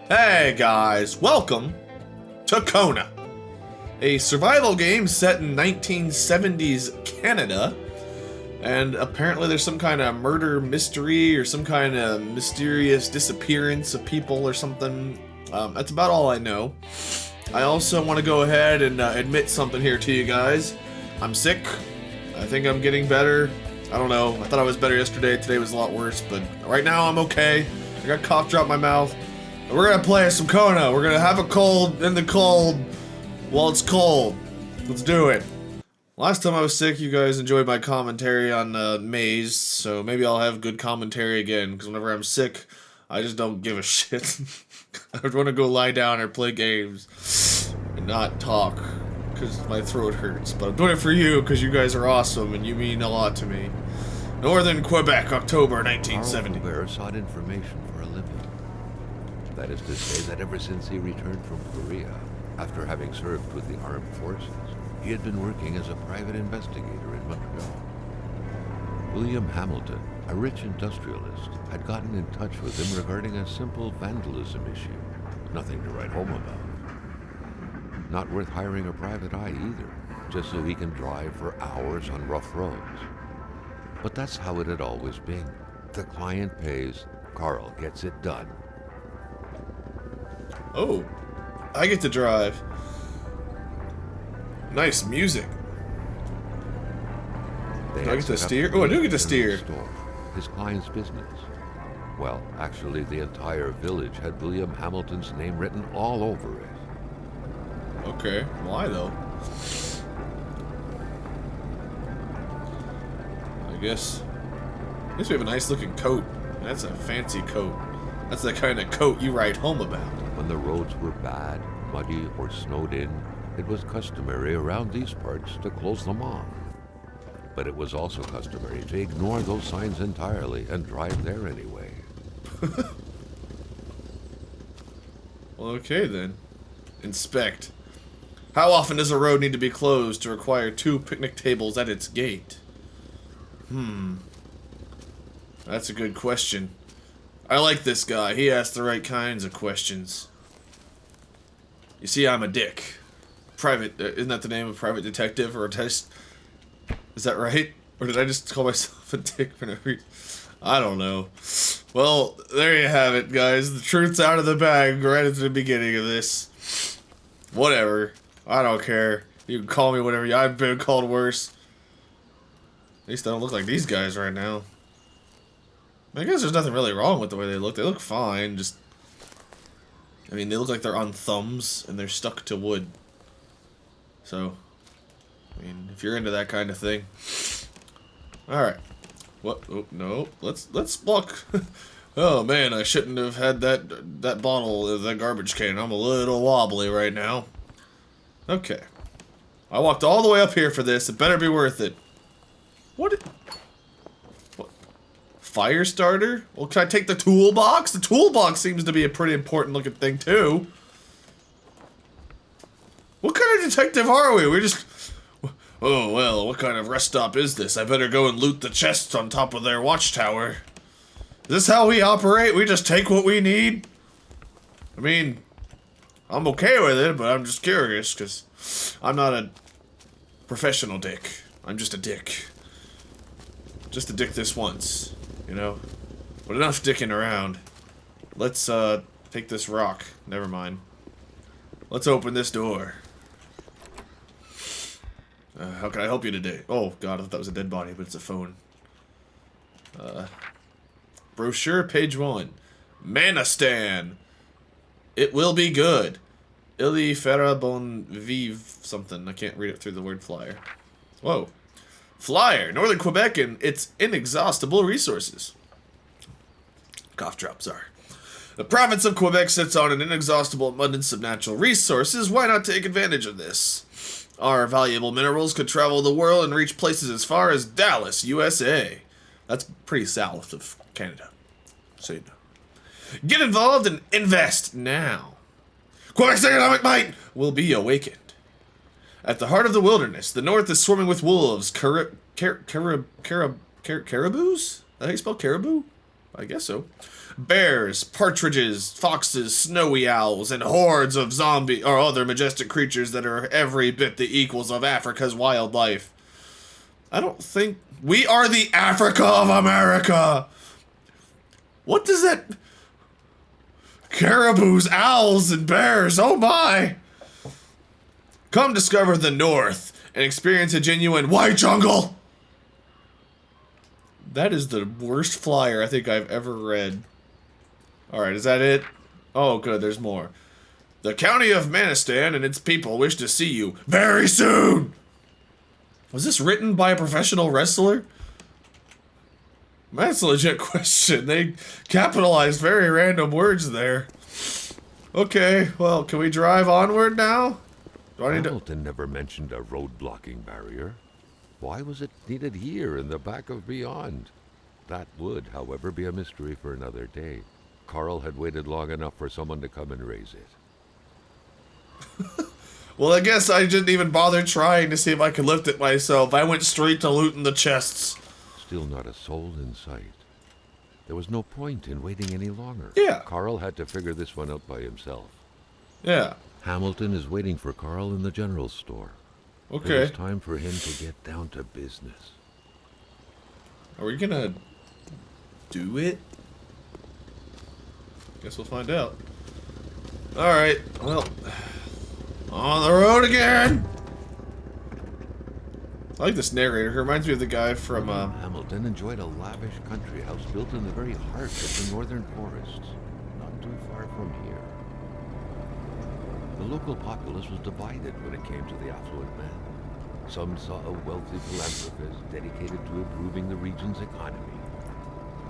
Hey guys, welcome to Kona, a survival game set in 1970s Canada, and apparently there's some kind of murder mystery or some kind of mysterious disappearance of people or something. That's about all I know. I also want to go ahead and admit something here to you guys. I'm sick. I think I'm getting better. I don't know. I thought I was better yesterday. Today was a lot worse, but right now I'm okay. I got cough drop in my mouth. We're gonna play some Kona. We're gonna have a cold in the cold while it's cold. Let's do it. Last time I was sick, you guys enjoyed my commentary on Maze, so maybe I'll have good commentary again, because whenever I'm sick, I just don't give a shit. I would want to go lie down or play games and not talk, because my throat hurts. But I'm doing it for you, because you guys are awesome, and you mean a lot to me. Northern Quebec, October 1970. Bear sought information for a living. That is to say that ever since he returned from Korea, after having served with the armed forces, he had been working as a private investigator in Montreal. William Hamilton, a rich industrialist, had gotten in touch with him regarding a simple vandalism issue. Nothing to write home about. Not worth hiring a private eye either, just so he can drive for hours on rough roads. But that's how it had always been. The client pays, Carl gets it done. Oh, I get to drive. Nice music. Do I get to steer? Oh, I do get to steer. His client's business. Well, actually, the entire village had William Hamilton's name written all over it. Okay, why though? I guess we have a nice looking coat. That's a fancy coat. That's the kind of coat you write home about. When the roads were bad, muddy, or snowed in, it was customary around these parts to close them off. But it was also customary to ignore those signs entirely and drive there anyway. Well, okay then. Inspect. How often does a road need to be closed to require 2 picnic tables at its gate? That's a good question. I like this guy. He asks the right kinds of questions. You see, I'm a dick. Private, isn't that the name of private detective or a test? Is that right? Or did I just call myself a dick for no reason? I don't know. Well, there you have it, guys. The truth's out of the bag right at the beginning of this. Whatever. I don't care. You can call me whatever. I've been called worse. At least I don't look like these guys right now. I guess there's nothing really wrong with the way they look. They look fine, just... I mean, they look like they're on thumbs, and they're stuck to wood. So, I mean, if you're into that kind of thing... Alright. What? Oh, no. Let's look. Oh, man, I shouldn't have had that bottle of that garbage can. I'm a little wobbly right now. Okay. I walked all the way up here for this. It better be worth it. What? Fire starter? Well, can I take the toolbox? The toolbox seems to be a pretty important looking thing, too. What kind of detective are we? We're just... Oh, well, what kind of rest stop is this? I better go and loot the chests on top of their watchtower. Is this how we operate? We just take what we need? I mean, I'm okay with it, but I'm just curious, because I'm not a professional dick. I'm just a dick. Just a dick this once. You know, but enough dicking around. Let's, take this rock. Never mind. Let's open this door. How can I help you today? Oh, God, I thought that was a dead body, but it's a phone. Brochure, page 1. MANASTAN. It will be good. Illy Ferra Bon Vive something. I can't read it through the word FLIER. Whoa. FLIER, Northern Quebec and its inexhaustible resources. Cough drop, sorry. The province of Quebec sits on an inexhaustible abundance of natural resources. Why not take advantage of this? Our valuable minerals could travel the world and reach places as far as Dallas, USA. That's pretty south of Canada. So you know. Get involved and invest now. Quebec's economic might will be awakened. At the heart of the wilderness, the north is swarming with wolves, caraboos? Is that how you spell caribou? I guess so. bears, partridges, foxes, snowy owls, and hordes of zombie or other majestic creatures that are every bit the equals of Africa's wildlife. I don't think... We are the Africa of America! What does that... Caribous, owls, and bears, oh my! Come discover the North and experience a genuine white jungle! That is the worst flyer I think I've ever read. Alright, is that it? Oh, good, there's more. The county of MANASTAN and its people wish to see you very soon! Was this written by a professional wrestler? That's a legit question. They capitalized very random words there. Okay, well, can we drive onward now? Do I need to... Hamilton never mentioned a road-blocking barrier. Why was it needed here in the back of Beyond? That would, however, be a mystery for another day. Carl had waited long enough for someone to come and raise it. Well, I guess I didn't even bother trying to see if I could lift it myself. I went straight to looting the chests. Still not a soul in sight. There was no point in waiting any longer. Yeah. Carl had to figure this one out by himself. Yeah. Hamilton is waiting for Carl in the general store. Okay. It's time for him to get down to business. Are we gonna do it? Guess we'll find out. Alright, well... On the road again! I like this narrator. He reminds me of the guy from, Hamilton enjoyed a lavish country house built in the very heart of the northern forests, not too far from here. The local populace was divided when it came to the affluent man. Some saw a wealthy philanthropist dedicated to improving the region's economy.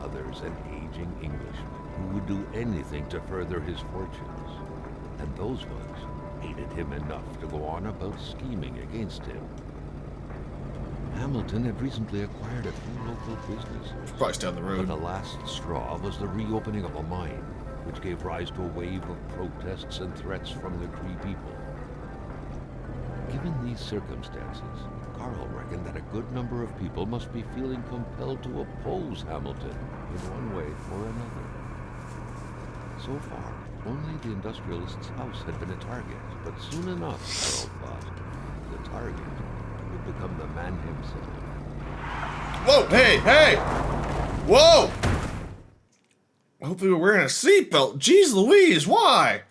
Others an aging Englishman who would do anything to further his fortunes. And those ones hated him enough to go on about scheming against him. Hamilton had recently acquired a few local businesses. Probably down the road. But the last straw was the reopening of a mine, which gave rise to a wave of protests and threats from the Cree people. Given these circumstances, Carl reckoned that a good number of people must be feeling compelled to oppose Hamilton in one way or another. So far, only the industrialist's house had been a target, but soon enough, Carl thought, the target would become the man himself. Whoa! Hey! Hey! Whoa! Hopefully we're wearing a seatbelt. Jeez Louise, why?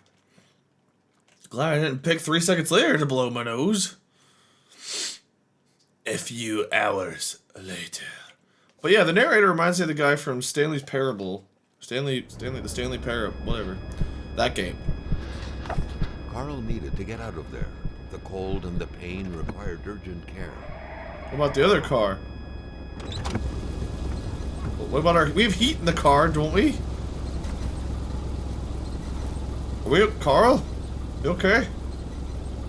Glad I didn't pick 3 seconds later to blow my nose. A few hours later. But yeah, the narrator reminds me of the guy from Stanley's Parable. the Stanley Parable, whatever. That game. Carl needed to get out of there. The cold and the pain required urgent care. What about the other car? What about our... We have heat in the car, don't we? Are we... Carl? You okay?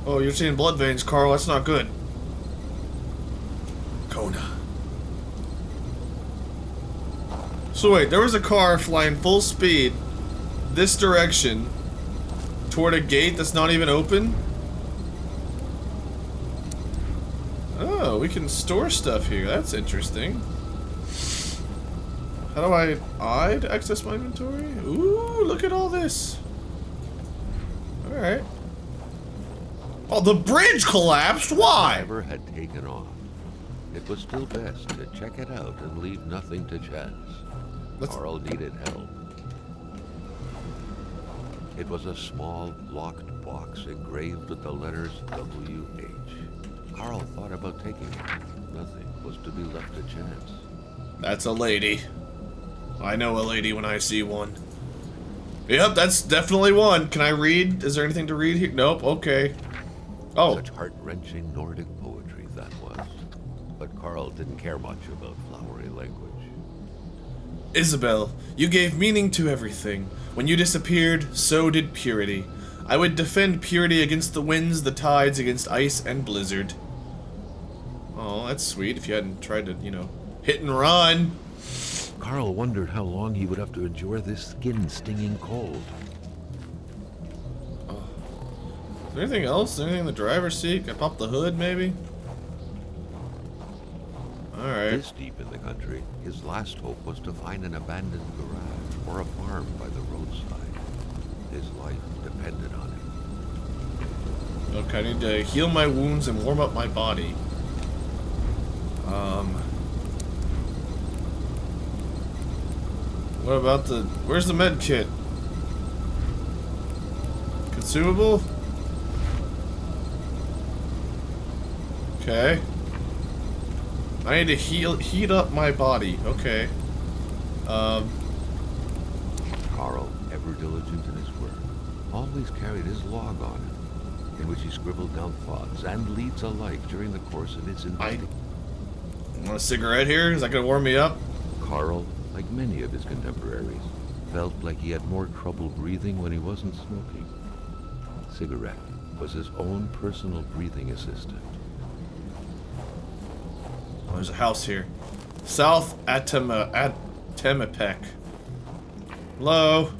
Oh, you're seeing blood veins, Carl. That's not good. Kona. So wait, there was a car flying full speed this direction toward a gate that's not even open? Oh, we can store stuff here. That's interesting. How do I to access my inventory? Ooh, look at all this. Alright. Oh, the bridge collapsed? Why? Driver had taken off. It was still best to check it out and leave nothing to chance. Carl needed help. It was a small, locked box engraved with the letters W.H. Carl thought about taking it. Nothing was to be left to chance. That's a lady. I know a lady when I see one. Yep, that's definitely one. Can I read? Is there anything to read here? Nope, okay. Oh. Such heart-wrenching Nordic poetry that was. But Carl didn't care much about flowery language. Isabel, you gave meaning to everything. When you disappeared, so did purity. I would defend purity against the winds, the tides, against ice and blizzard. Oh, that's sweet if you hadn't tried to, you know, hit and run. Carl wondered how long he would have to endure this skin-stinging cold. Oh. Is there anything else? Is there anything in the driver's seat? Can I pop the hood, maybe? Alright. This deep in the country, his last hope was to find an abandoned garage or a farm harmed by the roadside. His life depended on it. Okay, I need to heal my wounds and warm up my body. What about the... Where's the med kit? Consumable? Okay. I need to heat up my body. Okay. Carl, ever diligent in his work, always carried his log on him, in which he scribbled down thoughts and leads alike during the course of his investigation. Want a cigarette here? Is that gonna warm me up? Carl, like many of his contemporaries, felt like he had more trouble breathing when he wasn't smoking. Cigarette was his own personal breathing assistant. Oh, there's a house here. South ATAMIPEK. Hello?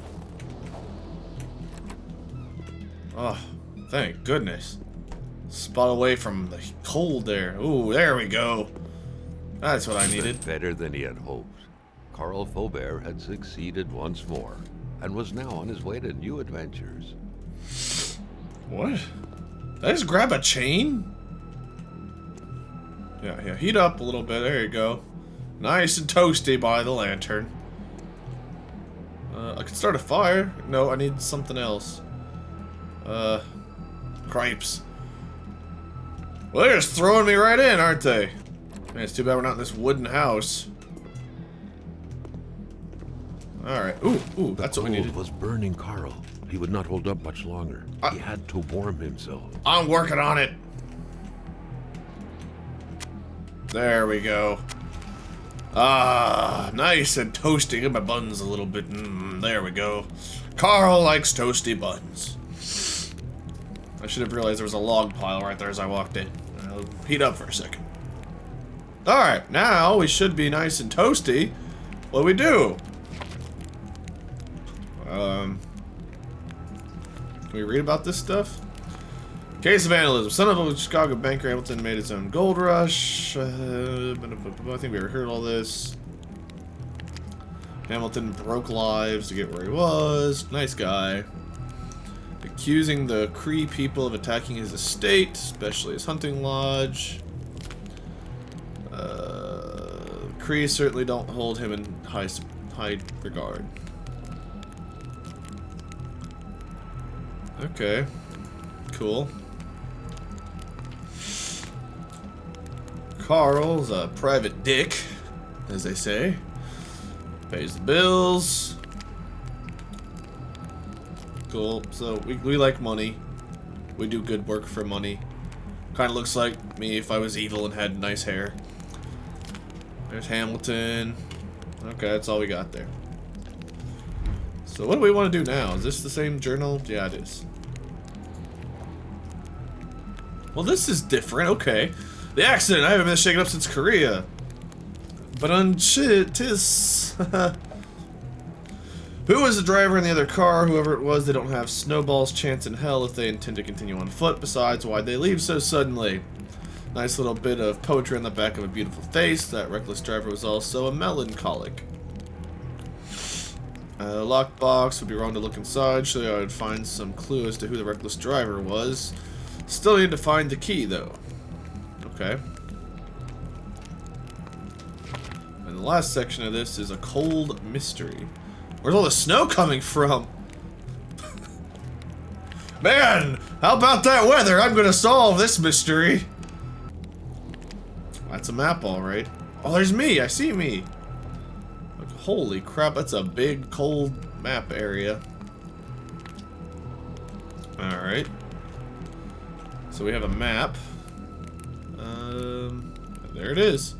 Oh, thank goodness. Spot away from the cold there. Ooh, there we go. That's what I needed. Better than he had hoped. Carl Faubert had succeeded once more, and was now on his way to new adventures. What? Did I just grab a chain? Yeah, heat up a little bit. There you go. Nice and toasty by the lantern. I can start a fire. No, I need something else. Cripes. Well, they're just throwing me right in, aren't they? Man, it's too bad we're not in this wooden house. Alright. Ooh, that's what we needed. The cold was burning Carl. He would not hold up much longer. He had to warm himself. I'm working on it. There we go. Ah, nice and toasty. Get my buns a little bit. There we go. Carl likes toasty buns. I should have realized there was a log pile right there as I walked in. I'll heat up for a second. Alright, now we should be nice and toasty. What do we do? Can we read about this stuff? Case of vandalism. Son of a Chicago banker Hamilton made his own gold rush. I think we ever heard all this. Hamilton broke lives to get where he was. Nice guy. Accusing the Cree people of attacking his estate, especially his hunting lodge. Cree certainly don't hold him in high regard. Okay. Cool. Carl's a private dick, as they say. Pays the bills. Cool. So we like money. We do good work for money. Kind of looks like me if I was evil and had nice hair. There's Hamilton. Okay, that's all we got there. So what do we want to do now? Is this the same journal? Yeah, it is. Well, this is different. Okay. The accident. I haven't been shaken up since Korea. But shit, tis. Who was the driver in the other car? Whoever it was, they don't have snowball's chance in hell if they intend to continue on foot. Besides, why'd they leave so suddenly? Nice little bit of poetry on the back of a beautiful face. That reckless driver was also a melancholic. Lockbox. Would be wrong to look inside. Surely I would find some clue as to who the reckless driver was. Still need to find the key, though. Okay. And the last section of this is a cold mystery. Where's all the snow coming from? Man, how about that weather? I'm gonna solve this mystery. That's a map, alright. Oh, there's me. I see me. Holy crap, that's a big, cold map area. Alright. So we have a map. There it is.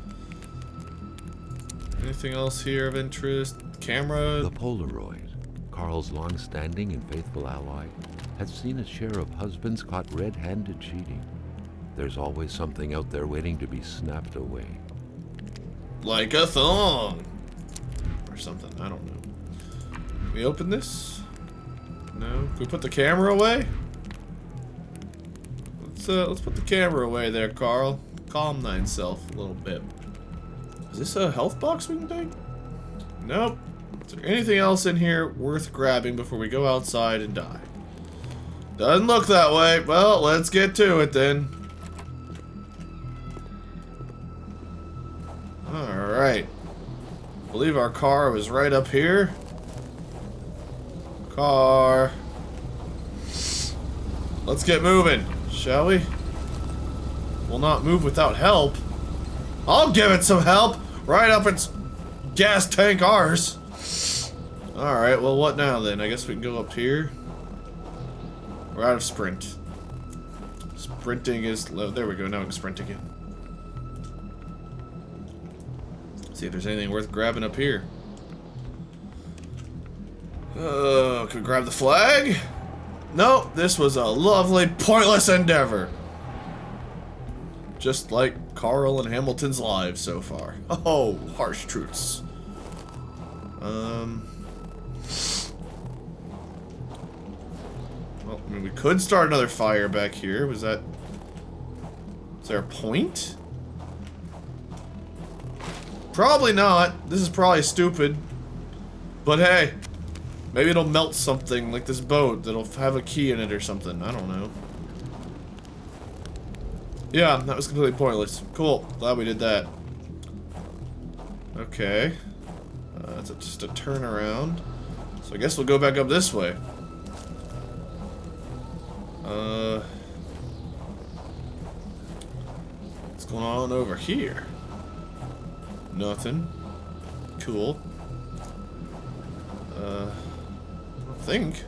Anything else here of interest? Camera? The Polaroid, Carl's long-standing and faithful ally, had seen its share of husbands caught red-handed cheating. There's always something out there waiting to be snapped away. Like a thong. Or something, I don't know. Can we open this? No? Can we put the camera away? Let's put the camera away there, Carl. Calm thyself a little bit. Is this a health box we can take? Nope. Is there anything else in here worth grabbing before we go outside and die? Doesn't look that way. Well, let's get to it then. Alright. I believe our car was right up here. Car. Let's get moving, shall we? We'll not move without help. I'll give it some help. Right up its gas tank arse. Alright, well what now then? I guess we can go up here. We're out of sprint. Sprinting is low. There we go, now we can sprint again. See if there's anything worth grabbing up here. Can we grab the flag? No, this was a lovely, pointless endeavor. Just like Carl and Hamilton's lives so far. Oh, harsh truths. Well, I mean, we could start another fire back here. Was that... Is there a point? Probably not. This is probably stupid. But hey, maybe it'll melt something like this boat that'll have a key in it or something. I don't know. Yeah, that was completely pointless. Cool. Glad we did that. Okay. That's just a turnaround. So I guess we'll go back up this way. What's going on over here? Nothing. Cool. I don't think.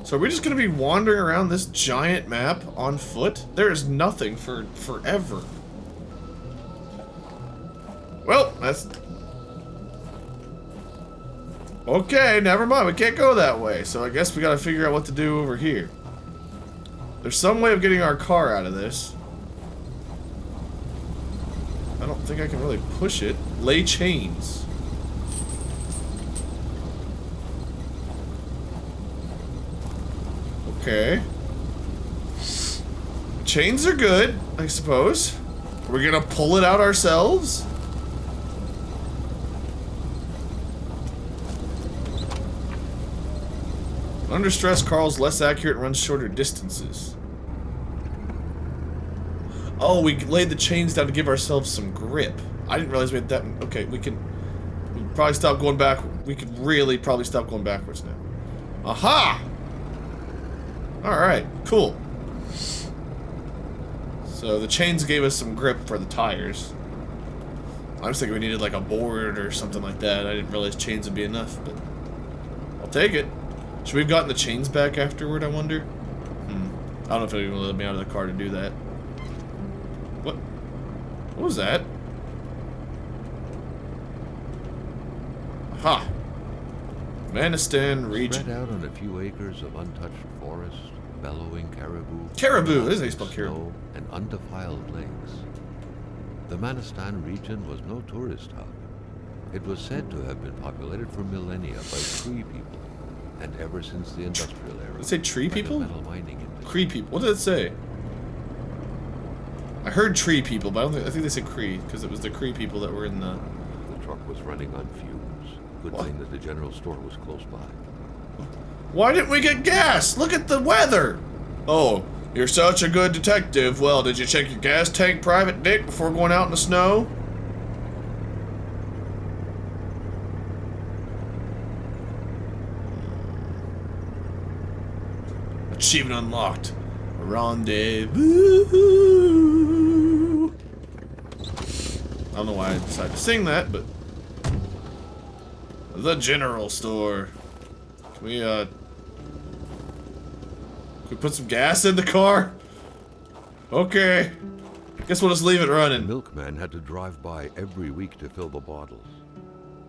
So are we just gonna be wandering around this giant map on foot? There is nothing for forever. Well, that's... Okay, never mind. We can't go that way. So I guess we gotta figure out what to do over here. There's some way of getting our car out of this. I don't think I can really push it. Lay chains. Okay. Chains are good, I suppose. Are we gonna pull it out ourselves? Under stress, Carl's less accurate and runs shorter distances. Oh, we laid the chains down to give ourselves some grip. I didn't realize we had that. Okay, we can probably stop going back. We could really probably stop going backwards now. Aha! Alright, cool. So the chains gave us some grip for the tires. I was thinking we needed like a board or something like that. I didn't realize chains would be enough, but I'll take it. Should we have gotten the chains back afterward, I wonder? I don't know if anyone will let me out of the car to do that. What? What was that? Aha! MANASTAN region. Spread out on a few acres of untouched forest, bellowing caribou. Caribou! This is how you spell caribou. And undefiled lakes. The MANASTAN region was no tourist hub. It was said to have been populated for millennia by Cree people. And ever since the industrial era. Did it say tree people? Metal mining industry. Cree people. What did it say? I heard tree people, but I think they said Cree, because it was the Cree people that were in the... The truck was running on fumes. Good thing that the general store was close by. Why didn't we get gas? Look at the weather! Oh, you're such a good detective. Well, did you check your gas tank, Private Dick, before going out in the snow? Achievement unlocked. A rendezvous. I don't know why I decided to sing that, but... The general store. Can we put some gas in the car? Okay. Guess we'll just leave it The running. milkman had to drive by every week to fill the bottles.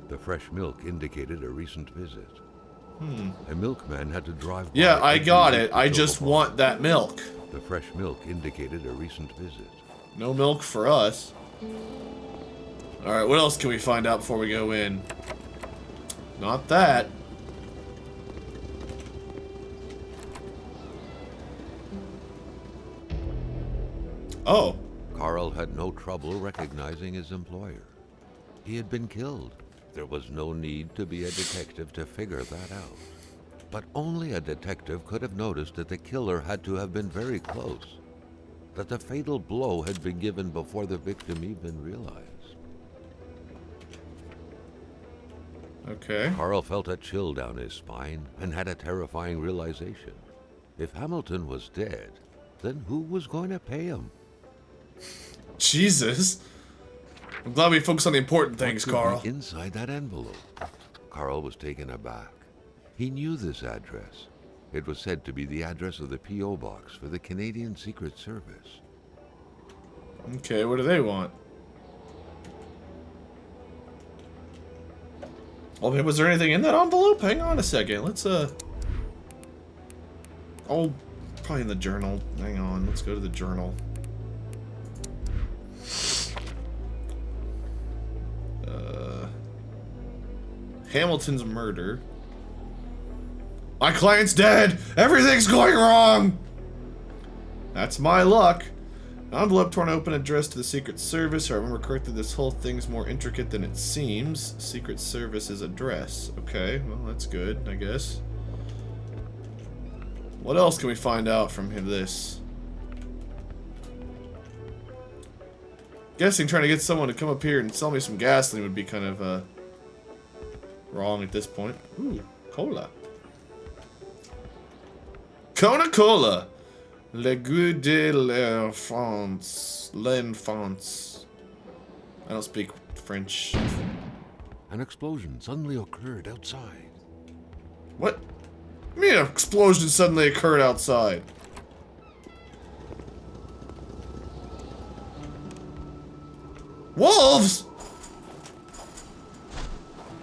The fresh milk indicated a recent visit. A milkman had to drive by. Yeah, I got every it. week to I fill just the want bottles. that milk. The fresh milk indicated a recent visit. No milk for us. Alright, what else can we find out before we go in? Not that. Oh. Carl had no trouble recognizing his employer. He had been killed, There was no need to be a detective to figure that out. But only a detective could have noticed that the killer had to have been very close, that the fatal blow had been given before the victim even realized. Okay. Carl felt a chill down his spine and had a terrifying realization. If Hamilton was dead, then who was going to pay him? Jesus. I'm glad we focus on the important things, What could Carl. be inside that envelope? Carl was taken aback. He knew this address. It was said to be the address of the P.O. box for the Canadian Secret Service. Okay, what do they want? Well, was there anything in that envelope? Hang on a second. Let's, oh, probably in the journal. Hang on. Let's go to the journal. Hamilton's murder. My client's dead! Everything's going wrong! That's my luck. Envelope torn open, addressed to the Secret Service. I remember correctly, this whole thing's more intricate than it seems. Secret Service's address. Okay, well, that's good, I guess. What else can we find out from this? Guessing trying to get someone to come up here and sell me some gasoline would be kind of, wrong at this point. Ooh, cola. Kona Cola. Le goût de l'enfance. L'enfance. I don't speak French. An explosion suddenly occurred outside. What? I mean, an explosion suddenly occurred outside. Wolves!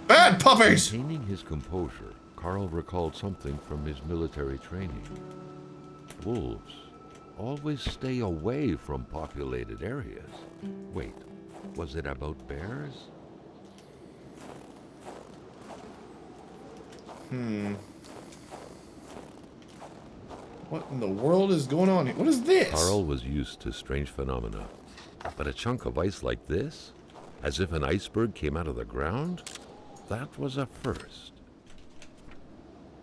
Bad puppies! Maintaining his composure, Carl recalled something from his military training. Wolves always stay away from populated areas. Wait, was it about bears? What in the world is going on here? What is this? Carl was used to strange phenomena, but a chunk of ice like this, as if an iceberg came out of the ground, that was a first.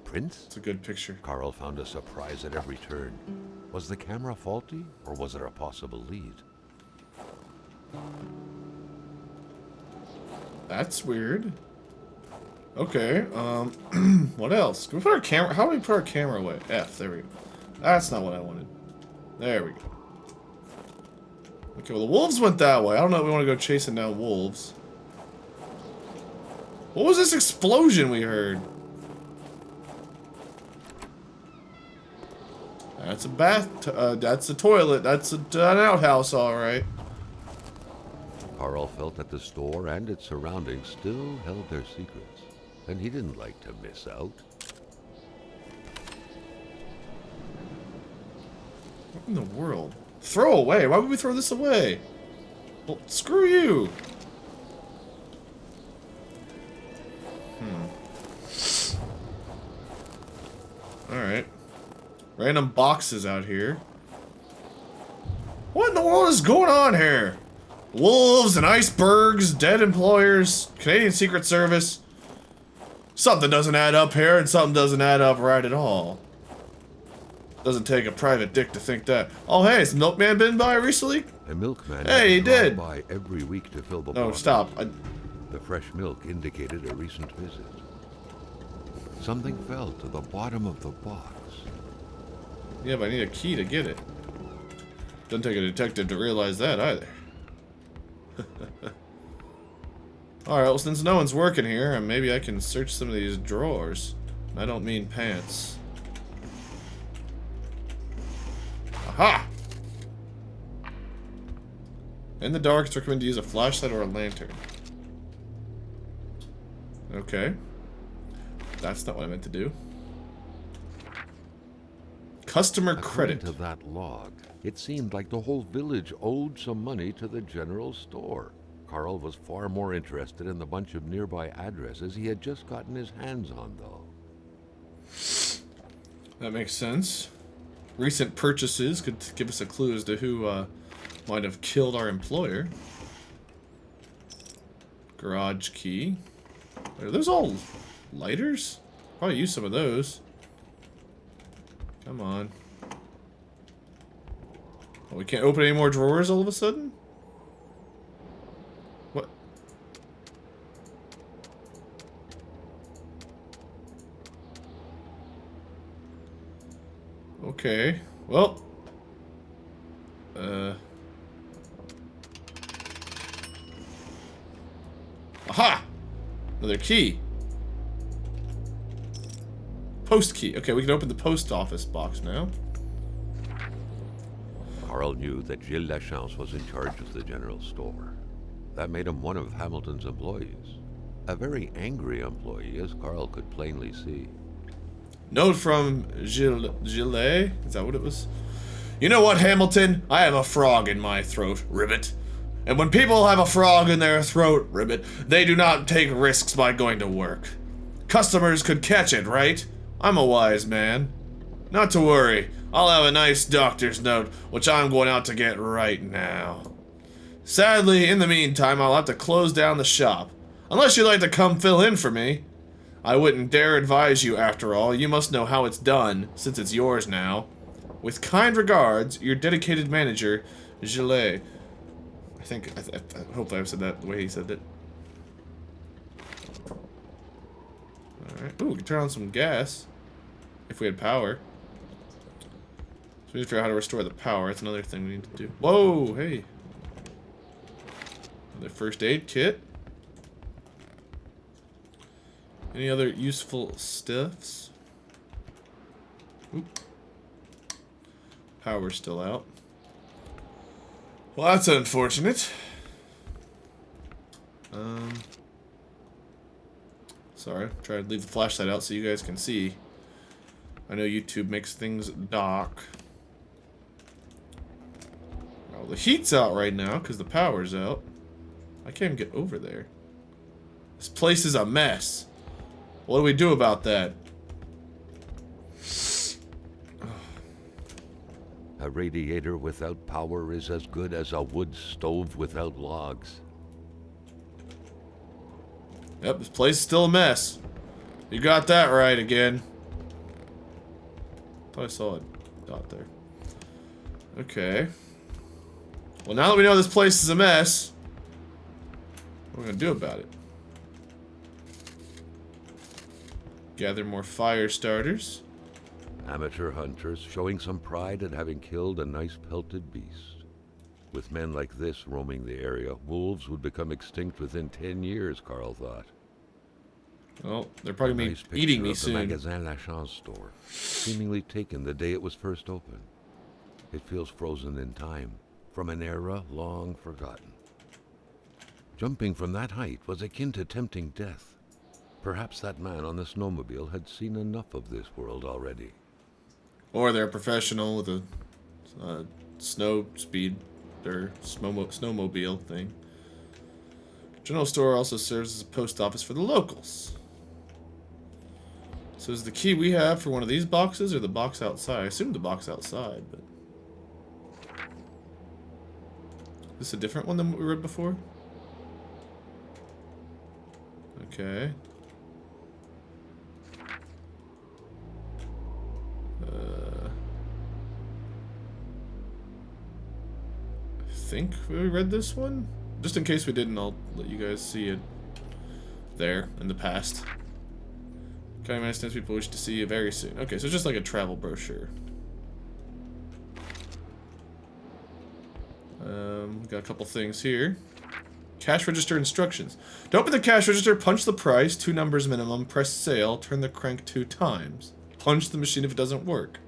Prince? It's a good picture. Carl found a surprise at every turn. Was the camera faulty, or was it a possible lead? That's weird. Okay, what else? Can we put our camera? How do we put our camera away? F, there we go. That's not what I wanted. There we go. Okay, well, the wolves went that way. I don't know if we want to go chasing down wolves. What was this explosion we heard? That's a that's a toilet. That's an outhouse, alright. Carl felt that the store and its surroundings still held their secrets, and he didn't like to miss out. What in the world? Throw away? Why would we throw this away? Well, screw you. Alright. Random boxes out here. What in the world is going on here? Wolves and icebergs, dead employers, Canadian Secret Service. Something doesn't add up here, and something doesn't add up right at all. Doesn't take a private dick to think that. Oh, hey, has the milkman been by recently? A milkman Hey, he had to drive did. by every week to fill the No, bottle. stop. The fresh milk indicated a recent visit. Something fell to the bottom of the box. Yeah, but I need a key to get it. Doesn't take a detective to realize that either. Alright, well, since no one's working here, and maybe I can search some of these drawers. I don't mean pants. Aha! In the dark, it's recommended to use a flashlight or a lantern. Okay. That's not what I meant to do. Customer credit. According to that log, it seemed like the whole village owed some money to the general store. Carl was far more interested in the bunch of nearby addresses he had just gotten his hands on, though. That makes sense. Recent purchases could give us a clue as to who might have killed our employer. Garage key. Are those all lighters? Probably use some of those. Come on. Oh, we can't open any more drawers all of a sudden? What? Okay. Well. Aha! Another key. Post key. Okay, we can open the post office box now. Carl knew that Gilles Lachance was in charge of the general store. That made him one of Hamilton's employees. A very angry employee, as Carl could plainly see. Note from Gilles. Is that what it was? You know what, Hamilton? I have a frog in my throat, Ribbit. And when people have a frog in their throat, Ribbit, they do not take risks by going to work. Customers could catch it, right? I'm a wise man. Not to worry. I'll have a nice doctor's note, which I'm going out to get right now. Sadly, in the meantime, I'll have to close down the shop. Unless you'd like to come fill in for me. I wouldn't dare advise you, after all. You must know how it's done, since it's yours now. With kind regards, your dedicated manager, Gilles. I hope I said that the way he said it. Alright. Ooh, we can turn on some gas. If we had power. So we need to figure out how to restore the power. That's another thing we need to do. Whoa, hey. Another first aid kit. Any other useful stuffs? Oop. Power's still out. Well, that's unfortunate. Sorry, try to leave the flashlight out so you guys can see. I know YouTube makes things dark. Well, the heat's out right now because the power's out. I can't even get over there. This place is a mess. What do we do about that? A radiator without power is as good as a wood stove without logs. Yep, this place is still a mess. You got that right again. Thought I saw a dot there. Okay. Well, now that we know this place is a mess, what are we gonna do about it? Gather more fire starters. Amateur hunters showing some pride at having killed a nice pelted beast. With men like this roaming the area, wolves would become extinct within 10 years, Carl thought. Well, they're probably Nice eating me picture of soon. the Magasin Lachance store, seemingly taken the day it was first opened. It feels frozen in time, from an era long forgotten. Jumping from that height was akin to tempting death. Perhaps that man on the snowmobile had seen enough of this world already. Or they're a professional with a snow speed or snowmobile thing. General store also serves as a post office for the locals. So is the key we have for one of these boxes or the box outside? I assume the box outside, but... Is this a different one than what we read before? Okay. I think we read this one? Just in case we didn't, I'll let you guys see it there in the past. Kind of understands people wish to see you very soon. Okay, so it's just like a travel brochure. Got a couple things here. Cash register instructions. To open the cash register, punch the price, 2 numbers minimum, press sale, turn the crank 2 times. Punch the machine if it doesn't work.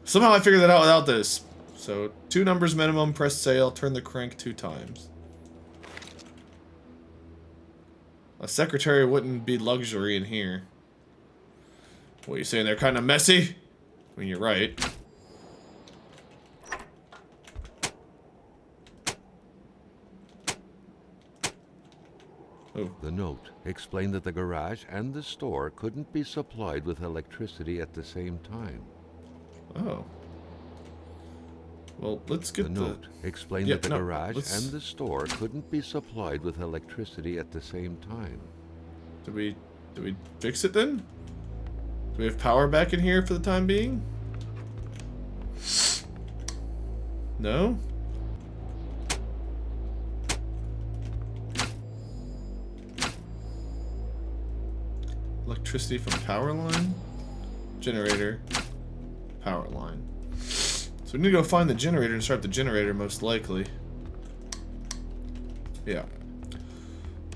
Somehow I figured that out without this. So, 2 numbers minimum, press sale, turn the crank 2 times. A secretary wouldn't be luxury in here. What are you saying, they're kind of messy? I mean, you're right. Oh. The note explained that the garage and the store couldn't be supplied with electricity at the same time. Oh. Well, let's get The note explained that the garage and the store couldn't be supplied with electricity at the same time. Did we fix it then? Do we have power back in here for the time being? No? Electricity from power line? Generator. Power line. So we need to go find the generator and start the generator, most likely. Yeah.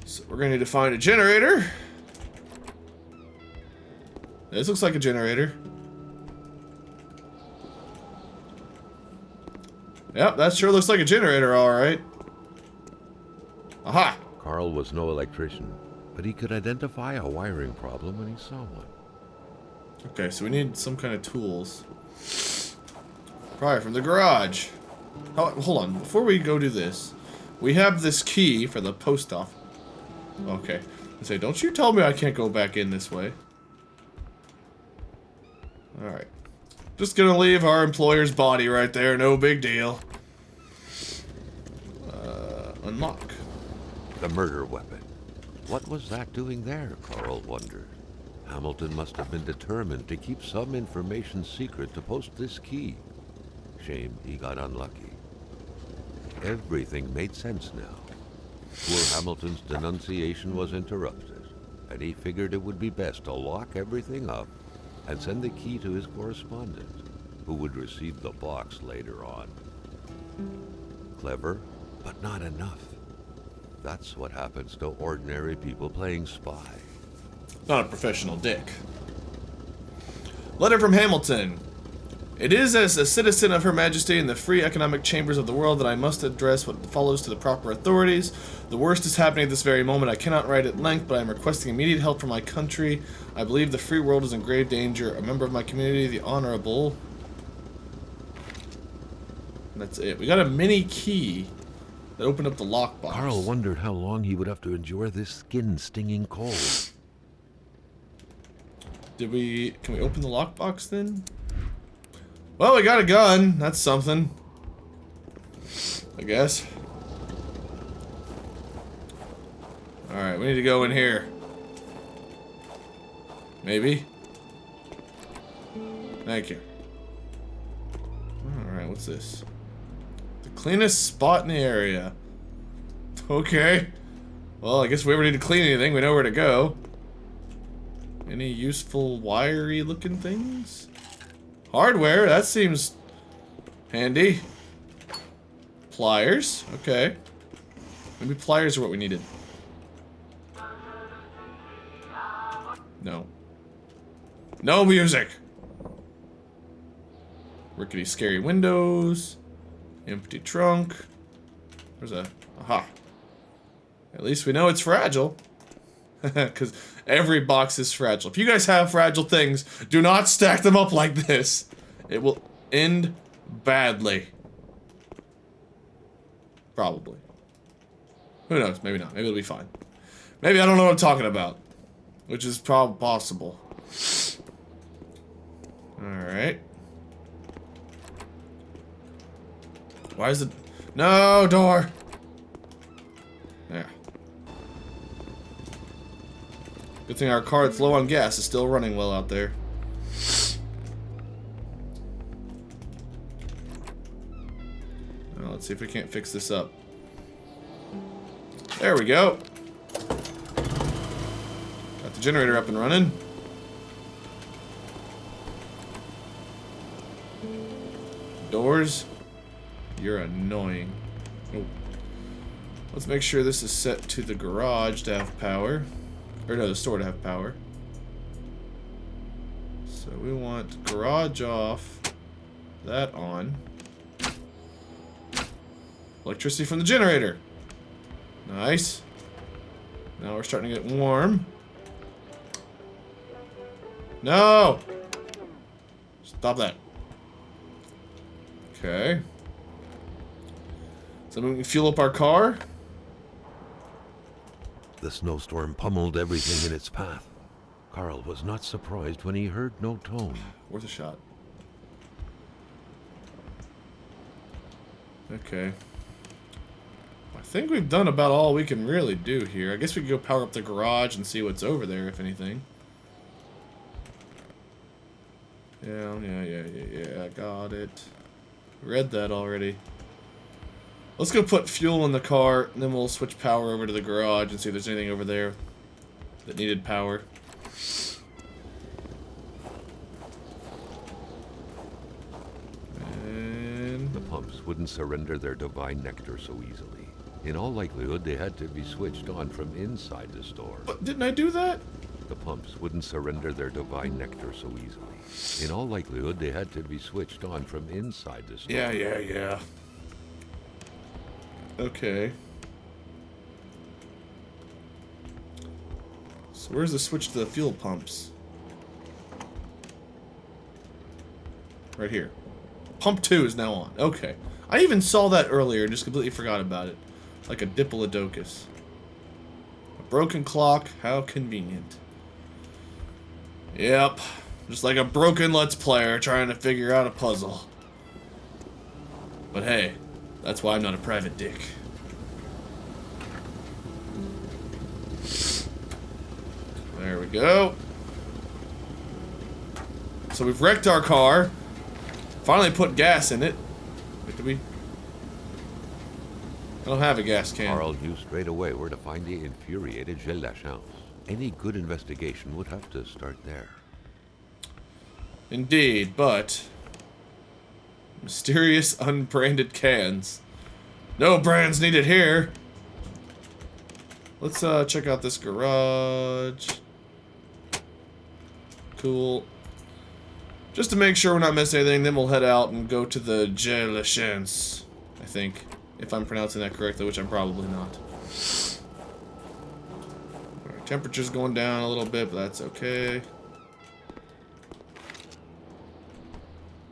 So we're gonna need to find a generator. This looks like a generator. Yep, that sure looks like a generator, alright. Aha! Carl was no electrician, but he could identify a wiring problem when he saw one. Okay, so we need some kind of tools. Probably from the garage. Oh, hold on, before we go do this, we have this key for the post office. Okay. I say, don't you tell me I can't go back in this way. Alright. Just gonna leave our employer's body right there, no big deal. Unlock. The murder weapon. What was that doing there, Carl wondered. Hamilton must have been determined to keep some information secret to post this key. Shame he got unlucky. Everything made sense now. Poor Hamilton's denunciation was interrupted, and he figured it would be best to lock everything up and send the key to his correspondent, who would receive the box later on. Clever, but not enough. That's what happens to ordinary people playing spy. Not a professional dick. Letter from Hamilton. It is as a citizen of Her Majesty in the free economic chambers of the world that I must address what follows to the proper authorities. The worst is happening at this very moment. I cannot write at length, but I am requesting immediate help from my country. I believe the free world is in grave danger. A member of my community, the Honorable. And that's it. We got a mini key that opened up the lockbox. Carl wondered how long he would have to endure this skin-stinging cold. Can we open the lockbox then? Well, we got a gun. That's something, I guess. Alright, we need to go in here. Maybe. Thank you. Alright, what's this? The cleanest spot in the area. Okay. Well, I guess if we ever need to clean anything, we know where to go. Any useful wiry looking things? Hardware, that seems handy. Pliers, okay. Maybe pliers are what we needed. No. No music! Rickety scary windows. Empty trunk. There's a... aha. At least we know it's fragile. Because every box is fragile. If you guys have fragile things, do not stack them up like this. It will end badly. Probably. Who knows? Maybe not. Maybe it'll be fine. Maybe I don't know what I'm talking about. Which is probably possible. Alright. Why is it... no, door! There. Good thing our car that's low on gas is still running well out there. Well, let's see if we can't fix this up. There we go. Got the generator up and running. Doors. You're annoying. Oh. Let's make sure this is set to the garage to have power. Or no, the store to have power. So we want garage off. That on. Electricity from the generator. Nice. Now we're starting to get warm. No! Stop that. Okay. So we can fuel up our car. The snowstorm pummeled everything in its path. Carl was not surprised when he heard no tone. Worth a shot. Okay. I think we've done about all we can really do here. I guess we could go power up the garage and see what's over there, if anything. Yeah, I got it. Read that already. Let's go put fuel in the car, and then we'll switch power over to the garage and see if there's anything over there that needed power. And... The pumps wouldn't surrender their divine nectar so easily. In all likelihood, they had to be switched on from inside the store. But didn't I do that? The pumps wouldn't surrender their divine nectar so easily. In all likelihood, they had to be switched on from inside the store. Yeah. Okay. So where's the switch to the fuel pumps? Right here. Pump 2 is now on. Okay. I even saw that earlier and just completely forgot about it. Like a diplodocus. A broken clock. How convenient. Yep. Just like a broken Let's Player trying to figure out a puzzle. But hey, that's why I'm not a private dick. There we go. So we've wrecked our car. Finally put gas in it. Wait, did we? I don't have a gas can. Carl knew straight away where to find the infuriated Gilles. Any good investigation would have to start there. Indeed, but... mysterious unbranded cans. No brands needed here. Let's check out this garage. Cool. Just to make sure we're not missing anything, then we'll head out and go to the GILLES, I think. If I'm pronouncing that correctly, which I'm probably not. Alright, temperature's going down a little bit, but that's okay.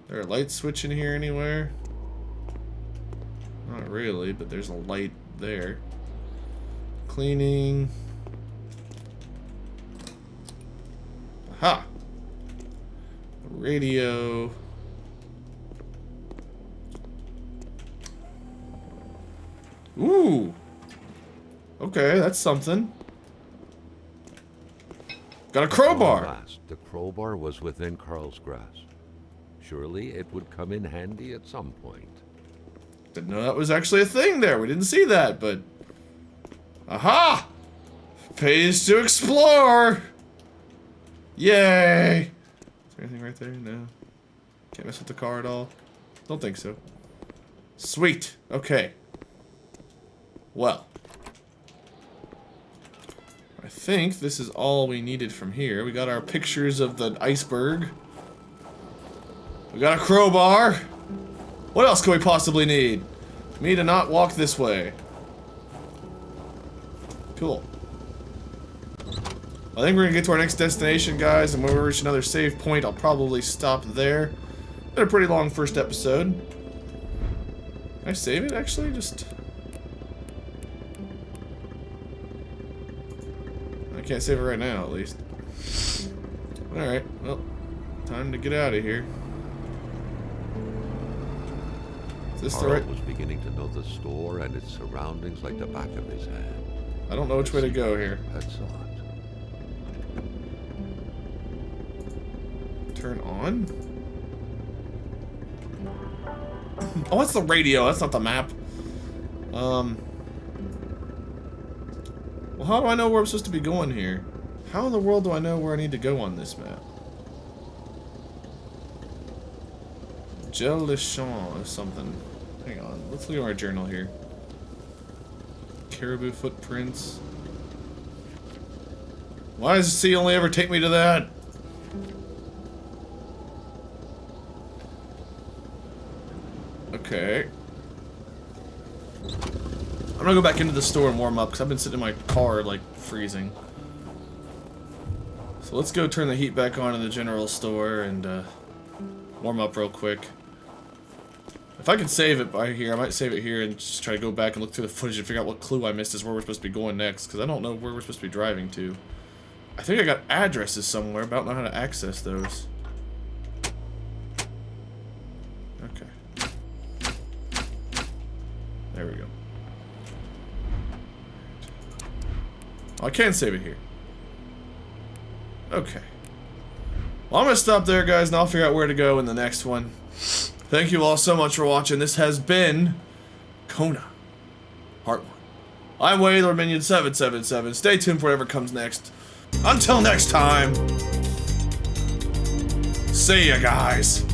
There a light switch in here anywhere? Not really, but there's a light there. Cleaning. Aha! Radio. Ooh! Okay, that's something. Got a crowbar! Last, the crowbar was within Carl's grasp. Surely it would come in handy at some point. Didn't know that was actually a thing there. We didn't see that, but... aha! Pays to explore! Yay! Is there anything right there? No. Can't mess with the car at all. Don't think so. Sweet. Okay. Well. I think this is all we needed from here. We got our pictures of the iceberg. We got a crowbar. What else could we possibly need? Me to not walk this way. Cool. I think we're gonna get to our next destination, guys, and when we reach another save point, I'll probably stop there. Been a pretty long first episode. Can I save it, actually? Just... I can't save it right now, at least. Alright, well, time to get out of here. Is this the right... Carl was beginning to know the store and its surroundings like the back of his hand. I don't know which way to go here. That's odd. Turn on? Oh, that's the radio. That's not the map. Well, how do I know where I'm supposed to be going here? How in the world do I know where I need to go on this map? GILLES or something. Hang on. Let's look at our journal here. Caribou footprints. Why does the sea only ever take me to that? Okay. I'm gonna go back into the store and warm up because I've been sitting in my car like freezing. So let's go turn the heat back on in the general store and warm up real quick. If I could save it by here, I might save it here and just try to go back and look through the footage and figure out what clue I missed as where we're supposed to be going next, because I don't know where we're supposed to be driving to. I think I got addresses somewhere, but I don't know how to access those. Okay. There we go. Oh, I can save it here. Okay. Well, I'm gonna stop there, guys, and I'll figure out where to go in the next one. Thank you all so much for watching. This has been Kona, Part 1. I'm Wade, or Minion777. Stay tuned for whatever comes next. Until next time, see ya, guys.